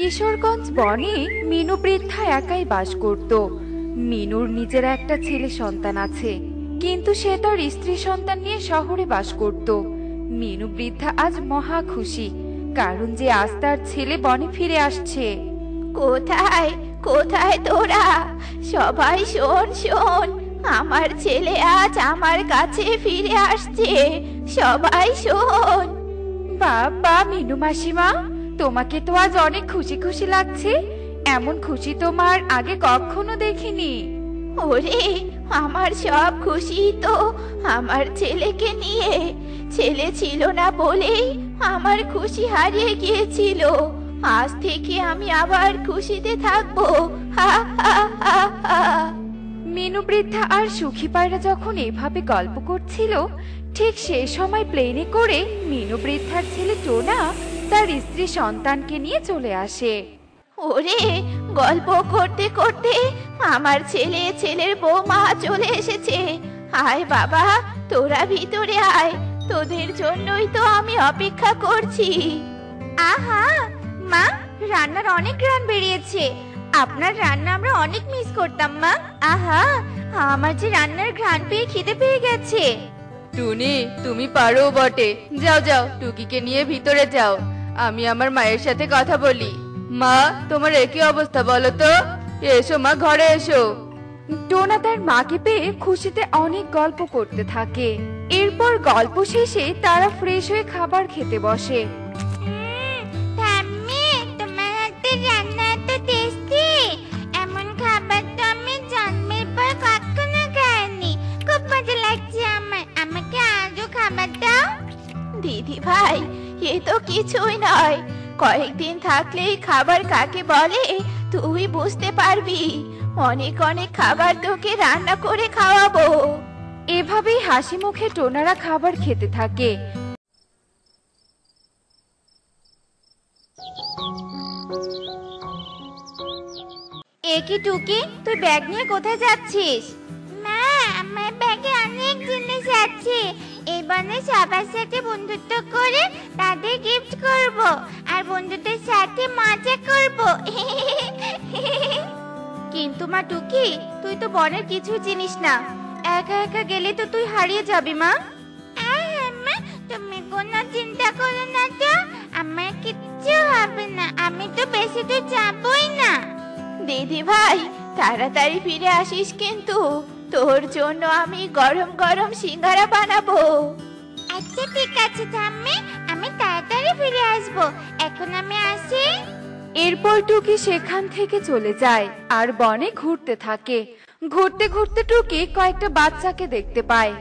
কিশোরগঞ্জ বনে মিনু বৃদ্ধা একাই বাস করত। মিনুর নিজের একটা ছেলে সন্তান আছে, কিন্তু সে তার স্ত্রী সন্তান নিয়ে শহরে বাস করত। মিনু বৃদ্ধা আজ মহা খুশি, কারণ যে আজ তার ছেলে বনে ফিরে আসছে। কোথায় কোথায় তোরা সবাই? শোন শোন, আমার ছেলে আজ আমার কাছে ফিরে আসছে। সবাই শোন। বাবা মিনু মাসিমা, তোমাকে তো আজ অনেক খুশি খুশি লাগছে। এমন খুশি তোমার আগে কখনো দেখিনি। ওরে, আমার সব খুশি তো আমার ছেলেকে নিয়ে। ছেলে ছিল না বলেই আমার খুশি হারিয়ে গিয়েছিল। আজ থেকে আমি আবার খুশিতে থাকবো। হা হা হা হা। মিনু বৃদ্ধা আর সুখী পায়রা যখন এভাবে গল্প করছিল, ঠিক সেই সময় প্লেনে করে মিনু বৃদ্ধার ছেলে টোনা তার স্ত্রী সন্তানকে নিয়ে চলে আসে। ওরে, গল্প করতে করতে আমার ছেলের বৌমা চলে এসেছে। আয় বাবা, তোরা ভিতরে আয়, তোদের জন্যই তো আমি অপেক্ষা করছি। আহা মা, রান্নার অনেক ঘ্রাণ বেরিয়েছে। আপনার রান্না আমরা অনেক মিস করতাম মা। আহা, আমার যে রান্নার ঘ্রাণ পেয়ে খিদে পেয়ে গেছে। টুনি, তুমি পারো বটে। যাও যাও, টুকিকে নিয়ে ভিতরে যাও, আমি আমার মায়ের সাথে কথা বলি। মা, তোমার একই অবস্থা বলো তো? এসো মা, ঘরে এসো। টোনা তার মাকে পেয়ে খুশিতে অনেক গল্প করতে থাকে। এরপর গল্প শেষে তারা ফ্রেশ হয়ে খাবার খেতে বসে। ঠাম্মি, তোমার হাতের রান্না এত টেস্টি। এমন খাবার তো আমি জন্মের পর কখনো খাইনি। খুব মজা লাগছে আমার। আমাকে আজও খাবার দাও। দিদি ভাই, এ তো কিছুই নয়। কয়েকদিন থাকলেই খাবার কাকে বলে তুই বুঝতে পারবি। অনেক অনেক খাবার তোকে রান্না করে খাওয়াবো। এভাবেই হাসি মুখে টোনারা খাবার খেতে থাকে। একি টুকি, তুই ব্যাগ নিয়ে কোথায় যাচ্ছিস? মা, আমার ব্যাগে অনেক জিনিস আছে। এই বনে সবার সাথে বন্ধুত্ব করে তাদের গিফট করব, আর বন্ধুদের সাথে মজা করব। কিন্তু মা টুকি, তুই তো বনের কিছু চিনিস না। একা একা গেলে তো তুই হারিয়ে যাবি মা। মা, তুমি কোনো চিন্তা করো না তো, আমার কিচ্ছু হবে না। আমি তো বেশি দূর যাবই না। দিদি ভাই, তাড়াতাড়ি ফিরে আসিস কিন্তু। তোর জন্য আমি গরম গরম সিঙ্গারা বানাবো। আচ্ছা ঠিক আছে ঠাম্মি, আমি তাড়াতাড়ি ফিরে আসবো। এখন আমি আসি। এরপর টুকি সেখান থেকে চলে যায় আর বনে ঘুরতে থাকে। ঘুরতে ঘুরতে টুকি কয়েকটা বাচ্চাকে দেখতে পায়।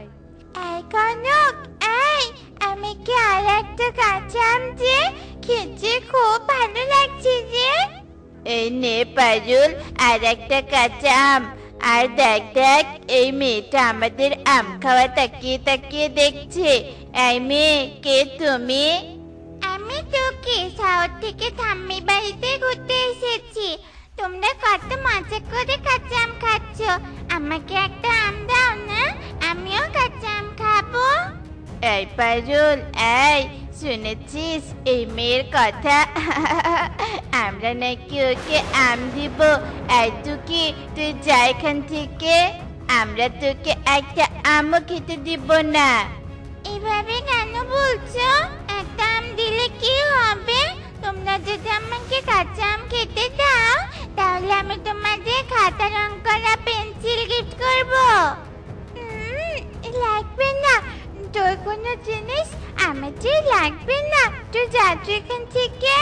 এই কনক, এই আমি কি আর একটা কাঁচা আম যে খেতে খুব ভালো লাগছে যে। এই নে পাজুল, আর একটা কাঁচা আম। আর দেখ দেখ, এই মেয়েটা আমাদের আম খাওয়া তাকিয়ে তাকিয়ে দেখছে। এই মেয়ে, কে তুমি? আমি টুকি, শহর থেকে ঠাম্মি বাড়িতে ঘুরতে এসেছি। তোমরা কত মজা করে কাঁচা আম খাচ্ছ। আমাকে একটা আম দাও না, আমিও কাঁচা আম খাবো। এই পাজুল, এই শুনেছিস এই মেয়ের কথা? আমরা নাকি ওকে আম দিব। এই টুকি, তুই যা এখান থেকে। আমরা তোকে একটা আমও খেতে দিব না। এভাবে কেন বলছো? একটা আম দিলে কি হবে? তোমরা যদি আমাকে কাঁচা আম খেতে দাও, তাহলে আমি তোমাদের খাতা রং করা পেন্সিল গিফট করব। লাগবে না, তোর কোনো জিনিস আমার যে লাগবে না। তুই যাচ্ছ এখান থেকে।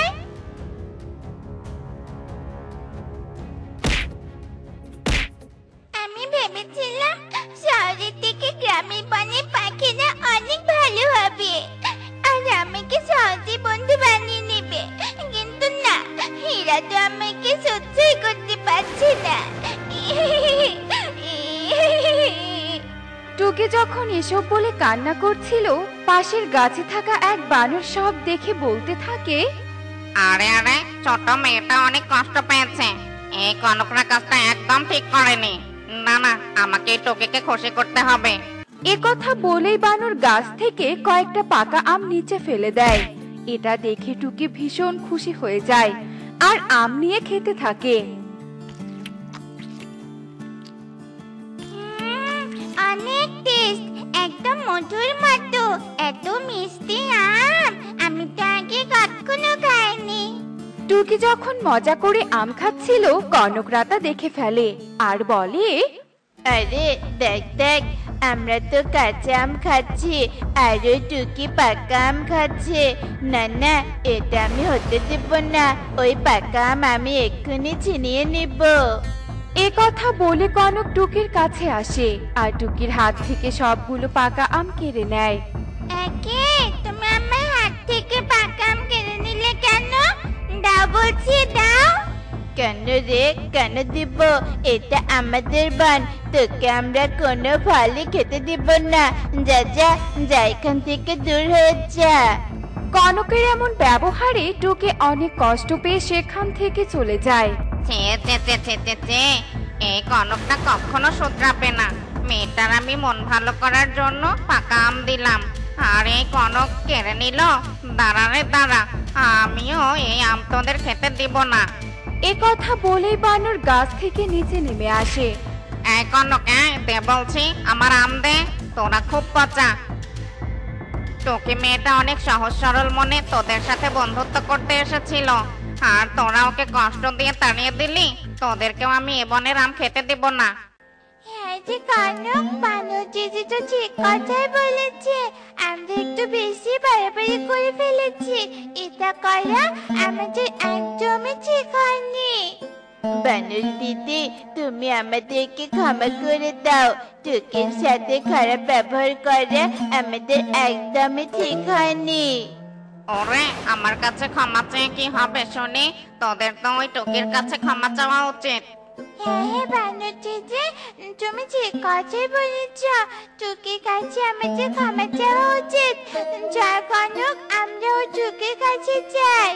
আমি ভেবেছিলাম শহরের থেকে গ্রামের বনে পাখিরা অনেক ভালো হবে আর আমাকে সহজে বন্ধু বানিয়ে নেবে, কিন্তু না, এরা তো আমাকে সহ্যই করতে পারছে না। টুকি যখন এসব বলে কান্না করছিল, পাশের গাছে থাকা এক বানর সব দেখে বলতে থাকে, আরে আরে, ছোট মেয়েটা অনেক কষ্ট পেয়েছে। এই কনকরা কাজটা একদম ঠিক করেনি। না না, আমাকে এই টুকিকে খুশি করতে হবে। এ কথা বলেই বানর গাছ থেকে কয়েকটা পাকা আম নিচে ফেলে দেয়। এটা দেখে টুকি ভীষণ খুশি হয়ে যায়। আর আম নিয়ে খেতে থাকে। অনেক টেস্ট, একদম মধুর মতো। এত মিষ্টি আম আমি তো আগে কখনো খাইনি। টুকি যখন মজা করে আম খাচ্ছিল, কনকরা তা দেখে ফেলে আর বলে, আরে দেখ দেখ, আমরা তো কাঁচা আম খাচ্ছি আর ওই টুকি পাকা আম খাচ্ছে। না না, এটা আমি হতে দেব না। ওই পাকা আম আমি এক্ষুনি ছিনিয়ে নিব। এ কথা বলে কনক টুকির কাছে আসে আর টুকির হাত থেকে সবগুলো পাকা আম কেড়ে নেয়। একে তুমি আমার হাত থেকে পাকা আম কেড়ে নিলে কেন? দাও বলছি, দাও। কেন রে, কেন দিব? এটা আমাদের বন, তোকে আমরা কোনো ফলই খেতে দিব না। যা যা যা, এখান থেকে দূর হয়ে যা। কনকের এমন ব্যবহারে টুকি অনেক কষ্ট পেয়ে সেখান থেকে চলে যায়। ছে ছে ছে ছে ছে ছে, এই কনকটা কখনো শুধরাবে না। মেয়েটার আমি মন ভালো করার জন্য পাকা আম দিলাম, আর এই কনক কেড়ে নিল। দাঁড়া রে দাঁড়া, আমিও এই আম তোদের খেতে দিব না। এ কথা বলেই বানর গাছ থেকে নিচে নেমে আসে। এই কনক, দে বলছি, আমার আম দে। তোরা খুব পচা। তোকে মেয়েটা অনেক সহজ সরল মনে তোদের সাথে বন্ধুত্ব করতে এসেছিল, আর তোরা ওকে কষ্ট দিয়ে তাড়িয়ে দিলি। তোদেরকেও আমি এ বনের আম খেতে দিব না। হ্যাঁ যে কনক, বানর দিদি তো ঠিক কথাই বলেছে। আমরা একটু বেশি বাড়াবাড়ি করে ফেলেছি। এটা করা আমাদের একদমই ঠিক হয়নি। বানর দিদি, তুমি আমাদেরকে ক্ষমা করে দাও। টুকির সাথে খারাপ ব্যবহার করা আমাদের একদমই ঠিক হয়নি। ওরে, আমার কাছে ক্ষমা চেয়ে কি হবে শুনি? তোদের তো ওই টুকির কাছে ক্ষমা চাওয়া উচিত। হ্যাঁ হ্যাঁ বানর দিদি, তুমি ঠিক কথাই বলেছ। টুকির কাছে আমাদের ক্ষমা চাওয়া উচিত। যা কনক, আমরাও টুকির কাছে যাই।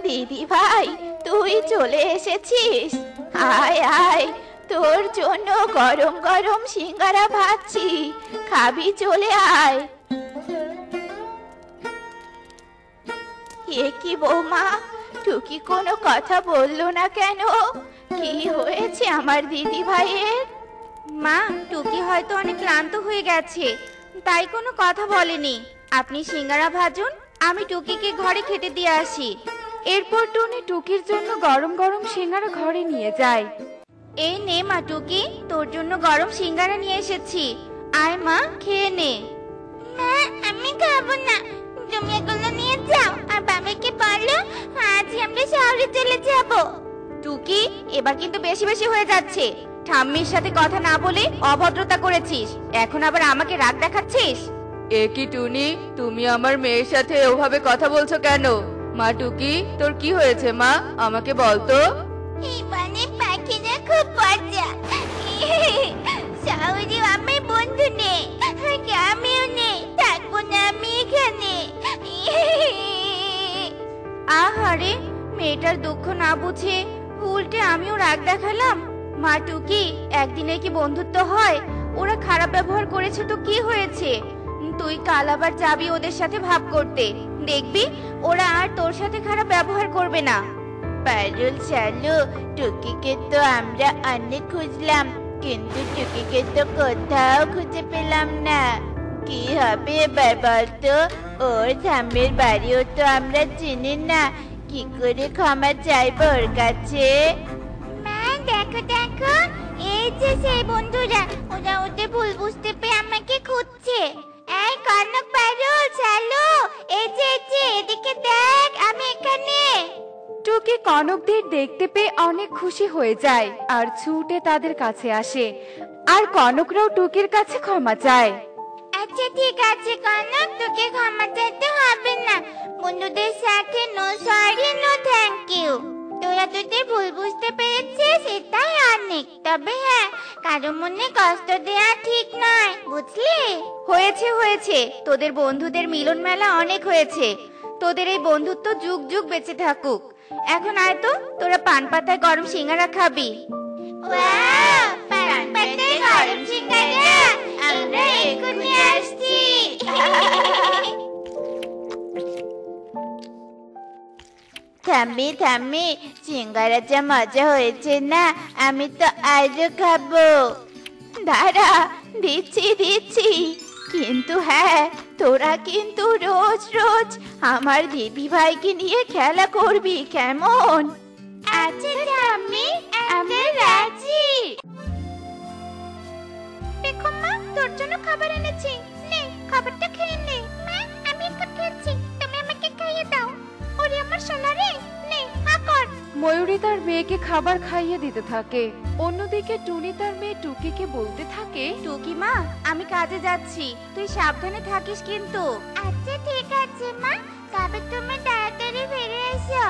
দিদি ভাই, তুই চলে এসেছিস। আয় আয়, তোর জন্য গরম গরম সিঙ্গারা ভাজছি, খাবি? চলে আয়। এ কি বৌমা, টুকি কোনো কথা বললো না কেন? কি হয়েছে আমার দিদি ভাইয়ের? মা, টুকি হয়তো অনেক ক্লান্ত হয়ে গেছে, তাই কোনো কথা বলেনি। আপনি সিঙ্গারা ভাজুন, আমি টুকিকে ঘরে খেতে দিয়ে আসি। এরপর টুনি টুকির জন্য গরম গরম সিঙ্গারা ঘরে নিয়ে যায়। এই নে মা টুকি, তোর জন্য গরম সিঙ্গারা নিয়ে এসেছি। আয় মা, খেয়ে নে। না, আমি খাবো না। তুমি এগুলো নিয়ে যাও আর বাবাকে বলো আজ আমরা শহরে চলে যাব। টুকি, এবার কিন্তু বেশি বেশি হয়ে যাচ্ছে। ঠাম্মির সাথে কথা না বলে অভদ্রতা করেছিস, এখন আবার আমাকে রাগ দেখাচ্ছিস। এ কি টুনি, তুমি আমার মেয়ের সাথে ওভাবে কথা বলছো কেন? মা টুকি, তোর কি হয়েছে মা? আমাকে বল তো। এই মানে পাখিরা খুব মজা। শহরে আমার বন্ধু নেই, গ্রামেও নেই, থাকবো না আমি এখানে। আহারে, মেয়েটার দুঃখ না বুঝে উল্টে আমিও রাগ দেখালাম। মা টুকি, একদিনে কি বন্ধুত্ব হয়? ওরা খারাপ ব্যবহার করেছে তো কি হয়েছে? তুই কাল আবার যাবি ওদের সাথে ভাব করতে, দেখবি ওরা আর তোর সাথে খারাপ ব্যবহার করবে না। পারুল চালু, টুকিকে তো আমরা অনেক খুঁজলাম, কিন্তু টুকিকে তো কোথাও খুঁজে পেলাম না। কি হবে এবার বলতো? ওর ঠাম্মির বাড়িও তো আমরা চিনি না, কি করে ক্ষমা চাইবো ওর কাছে? মা দেখো দেখো, এই যে সেই বন্ধুরা, ওরা ওদের ভুল বুঝতে পেরে আমাকে খুঁজছে। এই কনক, পারুল, চালু, এই যে এদিকে দেখ, আমি এখানে। টুকি কনকদের দেখতে পেয়ে অনেক খুশি হয়ে যায় আর ছুটে তাদের কাছে আসে, আর কনকরাও টুকির কাছে ক্ষমা চায়। আচ্ছা ঠিক আছে কনক, তোকে ক্ষমা চাইতে হবে না। বন্ধুদের সাথে no sorry, no thank you. তোরা তোদের ভুল বুঝতে পেরেছিস, এটাই অনেক। তবে হ্যাঁ, কারো মনে কষ্ট দেওয়া ঠিক নয়, বুঝলি? হয়েছে হয়েছে, তোদের বন্ধুদের মিলন মেলা অনেক হয়েছে। তোদের এই বন্ধুত্ব যুগ যুগ বেঁচে থাকুক। এখন আয় তো, তোরা পান পাতায় গরম সিঙ্গারা খাবি। ওয়াও, পান পাতায় গরম সিঙ্গারা, আমরা এক্ষুনি আসছি। থাম্মি থাম্মি, সিঙ্গারা যা মজা হয়েছে না, আমি তো আজও খাবো। দাঁড়া, দিচ্ছি দিচ্ছি। কিন্তু হ্যাঁ, তোরা কিন্তু রোজ রোজ আমার দিদি ভাইকে নিয়ে খেলা করবি, কেমন? আচ্ছা ঠাম্মি, আমি রাজি। দেখো মা, তোর জন্য খাবার এনেছি, নে খাবারটা খেয়ে নে। মা, আমি একটু খেয়েছি, তুমি আমাকে খাইয়ে দাও। ওরে আমার সোনা রে, নে হা কর। ময়ূরী তার মেয়েকে খাবার খাইয়ে দিতে থাকে। অন্যদিকে টুনি তার মেয়ে টুকিকে বলতে থাকে, টুকি মা, আমি কাজে যাচ্ছি, তুই সাবধানে থাকিস কিন্তু। আচ্ছা ঠিক আছে মা, তবে তুমি তাড়াতাড়ি ফিরে এসো।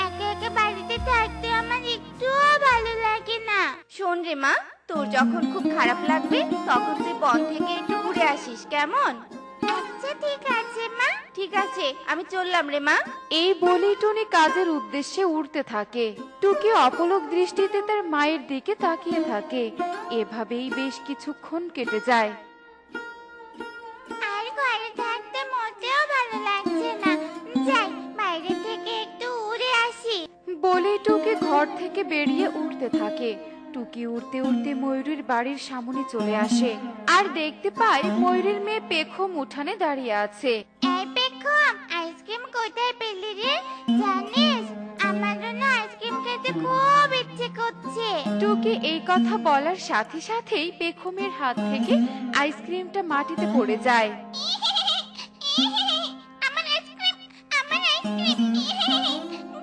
একা একা বাড়িতে থাকতে আমার একটুও ভালো লাগে না। শোন রে মা, তোর যখন খুব খারাপ লাগবে তখন তুই বন থেকে একটু ঘুরে আসিস, কেমন? আচ্ছা ঠিক আছে মা। ঠিক আছে, আমি চললাম রে মা। এই বলেই টুনি কাজের উদ্দেশ্যে উড়তে থাকে। টুকি অপলক দৃষ্টিতে তার মায়ের দিকে তাকিয়ে থাকে। এভাবেই বেশ কিছুক্ষণ কেটে যায়। আর ঘরে থাকতে মোটেও ভালো লাগছে না, যাই বাইরে থেকে একটু উড়ে আসি। বলে টুকি ঘর থেকে বেরিয়ে উড়তে থাকে। টুকি উড়তে উড়তে ময়ূরীর বাড়ির সামনে চলে আসে আর দেখতে পায় ময়ূরীর মেয়ে পেখম উঠানে দাঁড়িয়ে আছে। এই পেখম, আইসক্রিম কোথায় পেলি রে? জানিস, আমার জন্য আইসক্রিম খেতে খুব ইচ্ছে করছে। টুকি এই কথা বলার সাথে সাথেই পেখমের হাত থেকে আইসক্রিমটা মাটিতে পড়ে যায়। আমার আইসক্রিম, আমার আইসক্রিম।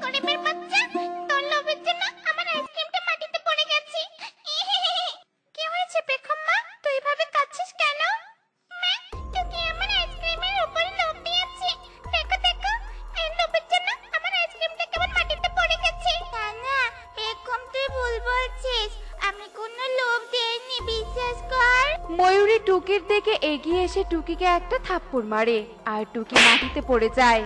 গরিবের বাচ্চা, তোর লোভের জন্য আমার আইসক্রিমটা মাটিতে পড়ে গেছে। কি হয়েছে পেখম মা, তুই এভাবে কাঁদছিস কেন? মা, টুকি আমার আইসক্রিমের উপরে লোভ দিয়েছে। দেখো দেখো, এই লোভের জন্য আমার আইসক্রিমটা কেমন মাটিতে পড়ে গেছে। না না পেখম, তুই ভুল বলছিস, আমি কোনো লোভ দেইনি, বিশ্বাস কর। ময়ূরী টুকির দিকে এগিয়ে এসে টুকিকে একটা থাপ্পড় মারে আর টুকি মাটিতে পড়ে যায়।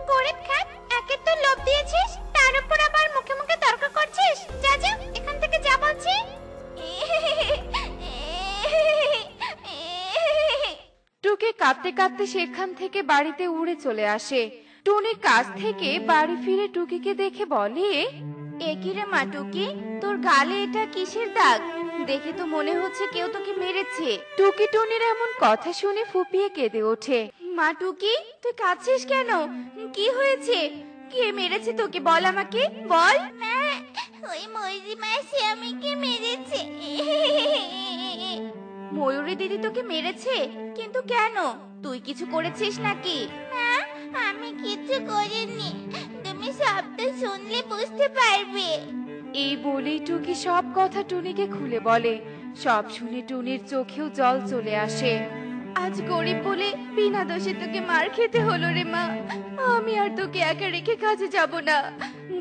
গরিব খাত, একে তো লোভ দিয়েছিস, তার উপর আবার মুখে মুখে তর্ক করছিস। যা যা, এখান থেকে যা বলছি। টুকি কাঁদতে কাঁদতে সেখান থেকে বাড়িতে উড়ে চলে আসে। টুনি কাজ থেকে বাড়ি ফিরে টুকিকে দেখে বলে, একই রে মা টুকি, তোর গালে এটা কিসের দাগ? দেখে তো মনে হচ্ছে কেউ তোকে মেরেছে। টুকি টুনির এমন কথা শুনে ফুপিয়ে কেঁদে ওঠে। মা টুকি, তুই কাঁদছিস কেন? কি হয়েছে? কে মেরেছে তোকে, বল আমাকে, বল। মা, ওই ময়ূরী মাসি আমাকে মেরেছে। ময়ূরী দিদি তোকে মেরেছে? কিন্তু কেন? তুই কিছু করেছিস নাকি? মা, আমি কিছু করিনি, তুমি সবটা শুনলে বুঝতে পারবে। এই বলেই টুকি সব কথা টুনিকে খুলে বলে। সব শুনে টুনির চোখেও জল চলে আসে। আজ গরিব বলে বিনা দোষে তোকে মার খেতে হলো রে মা। আমি আর তোকে একা রেখে কাজে যাব না,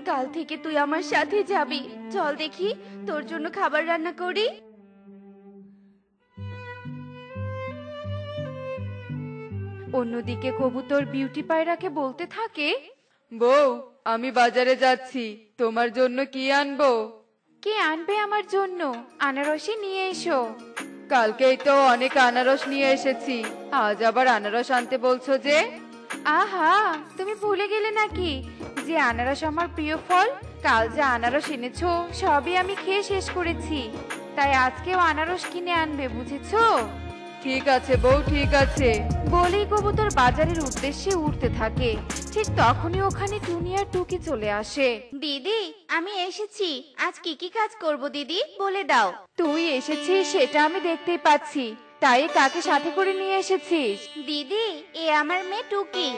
কাল থেকে তুই আমার সাথে যাবি। চল দেখি, তোর জন্য খাবার রান্না করি। অন্যদিকে কবুতর বিউটি পায়রাকে বলতে থাকে, বউ, আমি বাজারে যাচ্ছি, তোমার জন্য কি আনবো? কে আনবে আমার জন্য? আনারসই নিয়ে এসো। কালকেই তো অনেক আনারস নিয়ে এসেছি, আজ আবার আনারস আনতে বলছো যে? আহা, তুমি ভুলে গেলে নাকি যে আনারস আমার প্রিয় ফল? কাল যে আনারস এনেছো সবই আমি খেয়ে শেষ করেছি, তাই আজকেও আনারস কিনে আনবে, বুঝেছো? ঠিক আছে বউ, ঠিক আছে। বলেই কবুতর বাজারের উদ্দেশ্যে উঠতে থাকে। ঠিক তখনই ওখানে টুনি আর টুকি চলে আসে। দিদি, আমি এসেছি। আজ কি কি কাজ করব দিদি, বলে দাও। তুই এসেছিস সেটা আমি দেখতেই পাচ্ছি, তাই কাকে সাথে করে নিয়ে এসেছিস? দিদি, এ আমার মেয়ে টুকি।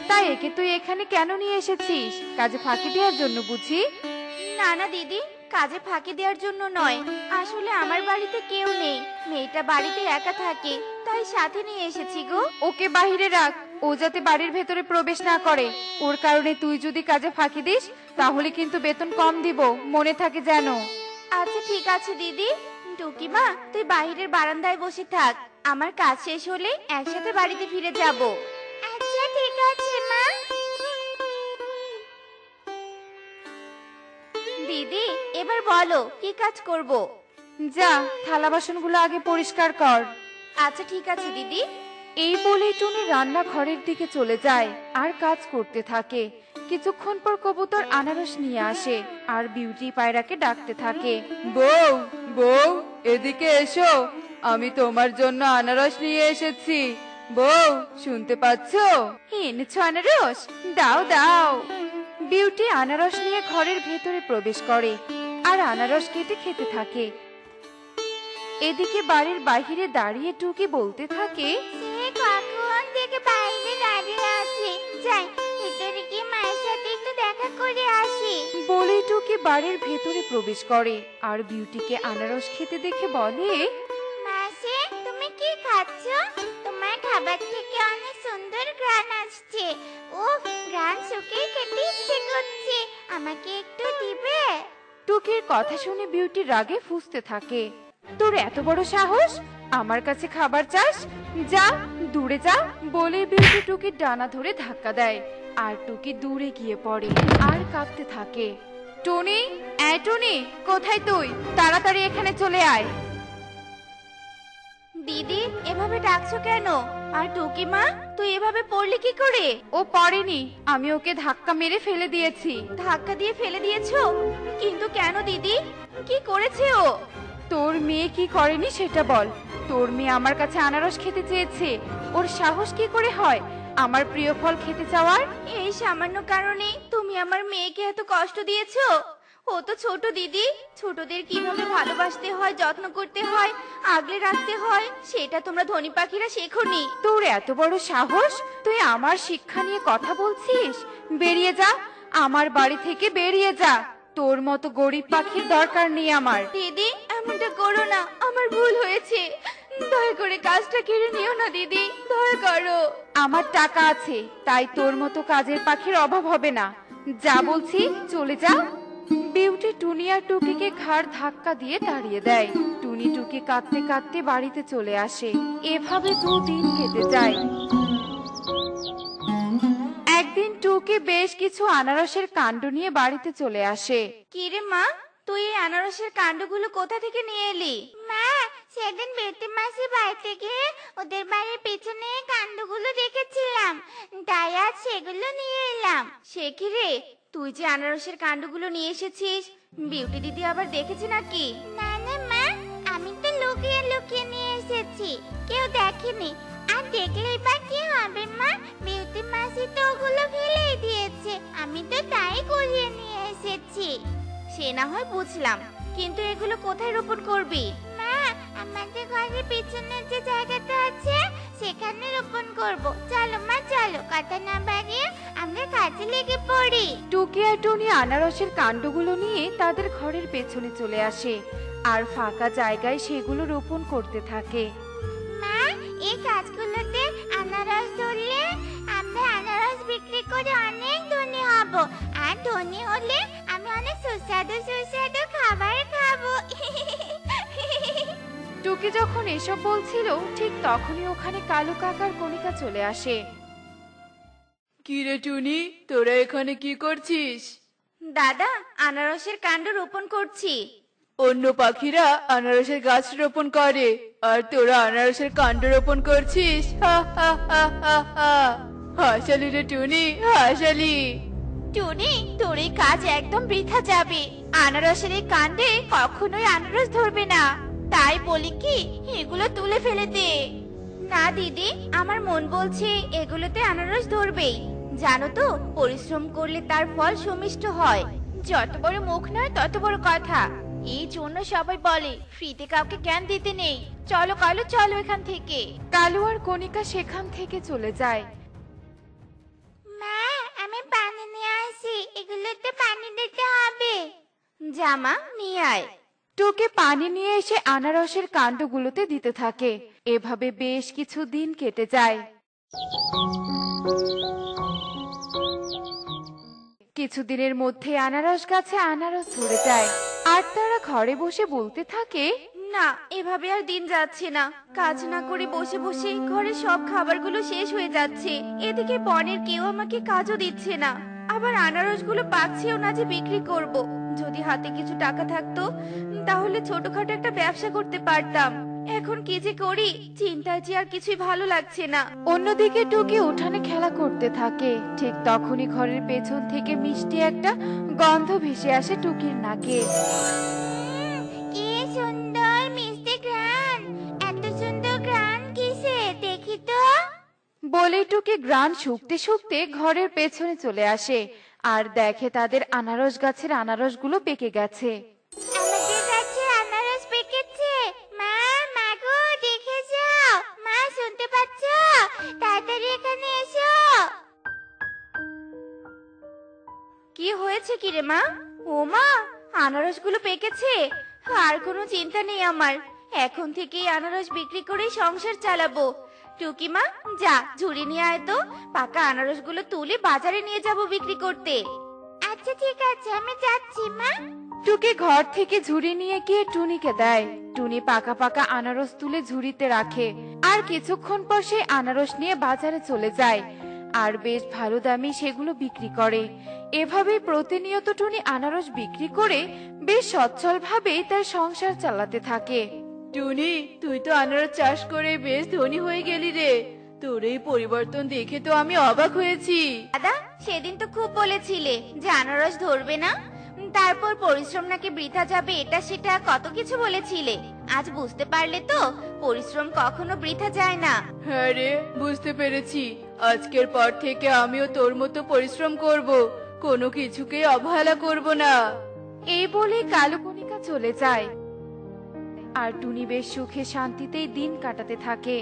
তাই একে তুই এখানে কেন নিয়ে এসেছিস? কাজে ফাঁকি দেওয়ার জন্য বুঝি? না না দিদি, কাজে ফাঁকি দেওয়ার জন্য নয়, আসলে আমার বাড়িতে কেউ নেই, মেয়েটা বাড়িতে একা থাকে, তাই সাথে নিয়ে এসেছি গো। ওকে বাহিরে রাখ, ও যাতে বাড়ির ভেতরে প্রবেশ না করে। ওর কারণে তুই যদি কাজে ফাঁকি দিস তাহলে কিন্তু বেতন কম দিব, মনে থাকে যেন। আচ্ছা ঠিক আছে দিদি। টুকি মা, তুই বাহিরের বারান্দায় বসে থাক, আমার কাজ শেষ হলে একসাথে বাড়িতে ফিরে যাব। আচ্ছা ঠিক আছে মা। দিদি, এবার বলো কি কাজ করব? যা, থালা বাসনগুলো আগে পরিষ্কার কর। আচ্ছা ঠিক আছে দিদি। এই বলে টুনি রান্নাঘরের দিকে চলে যায় আর কাজ করতে থাকে। কিছুক্ষণ পর কবুতর আনারস নিয়ে আসে আর বিউটি পায়রাকে ডাকতে থাকে। বউ, বউ, এদিকে এসো, আমি তোমার জন্য আনারস নিয়ে এসেছি। বউ, শুনতে পাচ্ছো? এনেছো আনারস? দাও দাও। বিউটি আনারস নিয়ে ঘরের ভেতরে প্রবেশ করে আর আনারস কেটে খেতে থাকে। এদিকে বাড়ির বাইরে দাঁড়িয়ে টুকি বলতে থাকে, সে কখন থেকে বাইরে দাঁড়িয়ে আছে, যাই ভিতরে গিয়ে মায়ের সাথে একটু দেখা করে আসি। বলে টুকি বাড়ির ভেতরে প্রবেশ করে আর বিউটিকে আনারস খেতে দেখে বলে, মাসি, তুমি কি খাচ্ছ? তোমার খাবার থেকে অনেক সুন্দর ঘ্রাণ আসছে। উফ, ঘ্রাণ শুকিয়ে খেতে ইচ্ছে করছে, আমাকে একটু দিবে? টুকির কথা শুনে বিউটি রাগে ফুঁসতে থাকে। তোর এত বড় সাহস, আমার কাছে খাবার চাস? যা, দূরে যা। বলে বিউটি টুকির ডানা ধরে ধাক্কা দেয় আর টুকি দূরে গিয়ে পড়ে আর কাঁপতে থাকে। টনি, এই টনি, কোথায় তুই? তাড়াতাড়ি এখানে চলে আয়। দিদি, এভাবে ডাকছো কেন? আর টুকি মা, তুই এভাবে পড়লি কি করে? ও পড়েনি, আমি ওকে ধাক্কা মেরে ফেলে দিয়েছি। ধাক্কা দিয়ে ফেলে দিয়েছো? কিন্তু কেন দিদি, কি করেছে ও? তোর মেয়ে কি করেনি সেটা বল। তোর মেয়ে আমার কাছে আনারস খেতে চেয়েছে, ওর সাহস কি করে হয় আমার প্রিয় ফল খেতে চাওয়ার? এই সামান্য কারণে তুমি আমার মেয়েকে এত কষ্ট দিয়েছো? ও তো ছোট দিদি, ছোটদের কিভাবে ভালোবাসতে হয়, যত্ন করতে হয়, আগলে রাখতে হয়, সেটা তোমরা ধনী পাখিরা শেখোনি। তোর এত বড় সাহস, তুই আমার শিক্ষা নিয়ে কথা বলছিস? বেরিয়ে যা, আমার বাড়ি থেকে বেরিয়ে যা। তোর মতো গরিব পাখির দরকার নেই আমার। দিদি, এমনটা করো না, আমার ভুল হয়েছে, দয়া করে কাজটা কেড়ে নিও না দিদি, দয়া করো। আমার টাকা আছে, তাই তোর মতো কাজের পাখির অভাব হবে না। যা বলছি, চলে যা। বিউটি টুনি আর টুকিকে ঘাড় ধাক্কা দিয়ে তাড়িয়ে দেয়। টুনি টুকি কাঁদতে কাঁদতে বাড়িতে চলে আসে। এভাবে 2 দিন কেটে যায়। একদিন টুকি বেশ কিছু আনারসের কাণ্ড নিয়ে বাড়িতে চলে আসে। কিরে মা, তুই এই আনারসের কাণ্ডগুলো কোথা থেকে নিয়ে এলি? মা, সেদিন বেটি মাসি বাড়িতে গিয়ে ওদের বাড়ির পেছনে এই কাণ্ডগুলো দেখেছিলাম, তাই আজ সেগুলো নিয়ে এলাম। সে কি রে, তুই যে আনারসের কাণ্ডগুলো নিয়ে এসেছিস, বিউটি দিদি আবার দেখেছে নাকি? না না মা, আমি তো লুকিয়ে লুকিয়ে নিয়ে এসেছি, কেউ দেখেনি। আর দেখলেই বা কি হবে মা, বিউটি মাসি তো ওগুলো ফেলেই দিয়েছে, আমি তো তাই কুড়িয়ে নিয়ে এসেছি। সে না হয় বুঝলাম, কিন্তু এগুলো কোথায় রোপণ করবি? মা, আমাদের ঘরের পিছনে যে জায়গাটা আছে সেখানে রোপণ করব। চলো মা, চলো, কথা না বাড়িয়ে আমরা কাজে লেগে পড়ি। টুকি আর টুনি আনারসের কাণ্ডগুলো নিয়ে তাদের ঘরের পেছনে চলে আসে আর ফাঁকা জায়গায় সেগুলো রোপণ করতে থাকে। মা, এই গাছগুলোতে আনারস ধরলে আমরা আনারস বিক্রি করে অনেক ধনী হব, আর ধনী হলে আমি অনেক সুস্বাদু সুস্বাদু খাবার খাবো। টুকি যখন এসব বলছিল ঠিক তখনই ওখানে কালু কাকার কণিকা চলে আসে। কি রে টুনি, তোরা এখানে কি করছিস? দাদা, আনারসের কাণ্ড রোপণ করছি। অন্য পাখিরা আনারসের গাছ রোপণ করে আর তোরা আনারসের কাণ্ড রোপণ করছিস? হা হা হা হা হা। হাসালি রে টুনি, হাসালি। টুনি, তোর এই কাজ একদম বৃথা যাবে। আনারসের এই কাণ্ডে কখনোই আনারস ধরবে না, তাই বলি কি এগুলো তুলে ফেলে দে। না দিদি, আমার মন বলছে এগুলোতে আনারস ধরবেই। জানো তো, পরিশ্রম করলে তার ফল সুমিষ্ট হয়। যত বড় মুখ নয় তত বড় কথা, এই জন্য সবাই বলে ফ্রিতে কাউকে জ্ঞান দিতে নেই। চলো কালু, চলো এখান থেকে। কালু আর কণিকা সেখান থেকে চলে যায়। মা, আমি পানি নিয়ে আসি, এগুলোতে পানি দিতে হবে। জামা নিয়ে আয়। টুকি পানি নিয়ে এসে আনারসের কাণ্ডগুলোতে দিতে থাকে। এভাবে বেশ কিছু দিন কেটে যায়। কিছুদিনের মধ্যে আনারস গাছে আনারস ধরে যায় আর তারা ঘরে বসে বলতে থাকে, না, এভাবে আর দিন যাচ্ছে না। কাজ না করে বসে বসে ঘরে সব খাবারগুলো শেষ হয়ে যাচ্ছে। এদিকে বনের কেউ আমাকে কাজও দিচ্ছে না, আবার আনারসগুলো পাকছেও না যে বিক্রি করব। যদি হাতে কিছু টাকা থাকতো তাহলে ছোটখাটো একটা ব্যবসা করতে পারতাম। এখন কি যে করি, চিন্তায় যে আর কিছুই ভালো লাগছে না। অন্যদিকে টুকি উঠানে খেলা করতে থাকে। ঠিক তখনই ঘরের পেছন থেকে মিষ্টি একটা গন্ধ ভেসে আসে টুকির নাকে। কি সুন্দর মিষ্টি ঘ্রাণ, এত সুন্দর ঘ্রাণ কিসে দেখি তো। বলে টুকি ঘ্রাণ শুকতে শুকতে ঘরের পেছনে চলে আসে আর দেখে তাদের আনারস গাছের আনারসগুলো পেকে গেছে। আমাদের গাছে আনারস পেকেছে। মা, মাগো দেখে যাও। মা শুনতে পাচ্ছ? তাড়াতাড়ি এখানে এসো। কি হয়েছে কি রে মা? ও মা, আনারসগুলো পেকেছে। আর কোনো চিন্তা নেই আমার, এখন থেকেই আনারস বিক্রি করে সংসার চালাবো। টুকি মা, যা ঝুড়ি নিয়ে আয় তো, পাকা আনারসগুলো তুলে বাজারে নিয়ে যাব বিক্রি করতে। আচ্ছা ঠিক আছে, আমি যাচ্ছি মা। টুকি ঘর থেকে ঝুড়ি নিয়ে গিয়ে টুনিকে দেয়। টুনি পাকা পাকা আনারস তুলে ঝুড়িতে রাখে আর কিছুক্ষণ পর সেই আনারস নিয়ে বাজারে চলে যায় আর বেশ ভালো দামে সেগুলো বিক্রি করে। এভাবেই প্রতিনিয়ত টুনি আনারস বিক্রি করে বেশ সচ্ছল ভাবে তার সংসার চালাতে থাকে। টুনি, তুই তো আনারস চাষ করে বেশ ধনী হয়ে গেলি রে। তোর এই পরিবর্তন দেখে তো আমি অবাক হয়েছি। দাদা, সেদিন তো খুব বলেছিলে যে আনারস ধরবে না, তারপর পরিশ্রম নাকি বৃথা যাবে, এটা সেটা কত কিছু বলেছিলে। আজ বুঝতে পারলে তো পরিশ্রম কখনো বৃথা যায় না। হ্যাঁ রে, বুঝতে পেরেছি। আজকের পর থেকে আমিও তোর মতো পরিশ্রম করব, কোনো কিছুকে অবহেলা করব না। এই বলে কালো কণিকা চলে যায় আর টুনি বেশ সুখে শান্তিতেই দিন কাটাতে থাকে।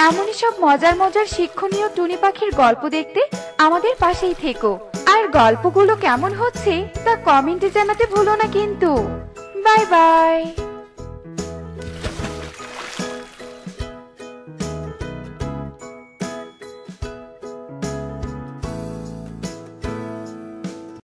এমনই সব মজার মজার শিক্ষণীয় টুনি পাখির গল্প দেখতে আমাদের পাশেই থেকো। আর গল্পগুলো কেমন হচ্ছে তা কমেন্টে জানাতে ভুলো না কিন্তু। Bye bye.